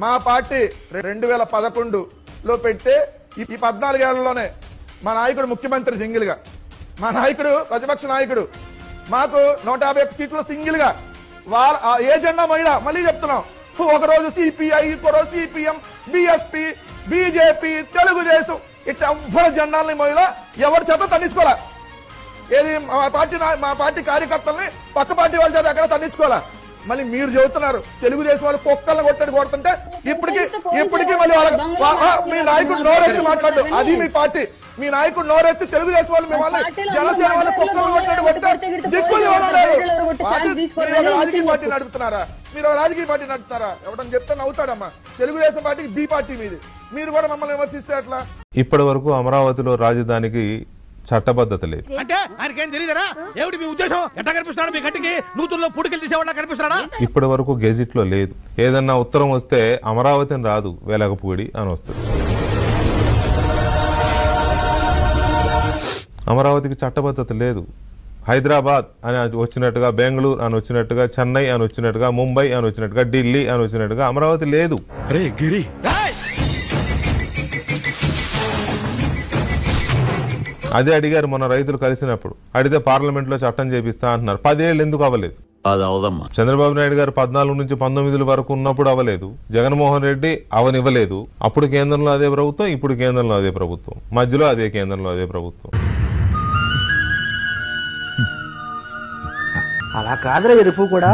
మా పార్టీ 2011లో పెడితే ఈ 14 ఏళ్లలోనే మా నాయకుడు ముఖ్యమంత్రి సింగిల్ గా, మా నాయకుడు ప్రతిపక్ష నాయకుడు, మాకు 151 సీట్లు సింగిల్ గా వాళ్ళ ఏ జెండా మహిళ మళ్ళీ చెప్తున్నాం. ఒకరోజు సిపిఐ, ఇంకో రోజు సిపిఎం, బిఎస్పి, బీజేపీ, తెలుగుదేశం ఇట్లా ఎవ్వరు జెండాలని మహిళ ఎవరి చేత తన్నించుకోలే. ఏది మా పార్టీ కార్యకర్తల్ని పక్క పార్టీ వాళ్ళ చేత ఎక్కడ తన్నించుకోలే. మళ్ళీ మీరు చెబుతున్నారు తెలుగుదేశం వాళ్ళు కుక్కలను కొడుతుంటే ఇప్పటికీ మళ్ళీ మీ నాయకుడు నోరెత్తి మాట్లాడు. అది మీ పార్టీ, మీ నాయకుడు నోరెత్తి తెలుగుదేశం వాళ్ళు మిమ్మల్ని జనసేన వాళ్ళు కుక్కలను కొట్టే దిక్కులు రాజకీయ పార్టీ నడుపుతున్నారా? మీరు రాజకీయ పార్టీ నడుపుతారా? ఎవడని చెప్తే నవ్వుతాడమ్మా. తెలుగుదేశం పార్టీకి బి పార్టీ మీది, మీరు కూడా మమ్మల్ని విమర్శిస్తే ఎట్లా? ఇప్పటి వరకు అమరావతిలో రాజధానికి చట్టబద్ధత లేదు. ఇప్పటి వరకు గెజిట్ లో లేదు. ఏదన్నా ఉత్తరం వస్తే అమరావతిని రాదు, వెలగపూడి అని వస్తుంది. అమరావతికి చట్టబద్ధత లేదు. హైదరాబాద్ అని వచ్చినట్టుగా, బెంగళూరు అని వచ్చినట్టుగా, చెన్నై అని వచ్చినట్టుగా, ముంబై అని వచ్చినట్టుగా, ఢిల్లీ అని వచ్చినట్టుగా అమరావతి లేదు. అదే అడిగారు మొన్న రైతులు కలిసినప్పుడు. అడిగితే పార్లమెంట్ లో చట్టం చేపిస్తా అంటున్నారు. 10 ఏళ్ళు ఎందుకు అవ్వలేదు? చంద్రబాబు నాయుడు గారు 14 నుంచి 19 వరకు ఉన్నప్పుడు అవ్వలేదు. జగన్మోహన్ రెడ్డి అవనివ్వలేదు. అప్పుడు కేంద్రంలో అదే ప్రభుత్వం, ఇప్పుడు కేంద్రంలో అదే ప్రభుత్వం, మధ్యలో అదే కేంద్రంలో అదే ప్రభుత్వం. అలా కాదురా ఎరుపు కూడా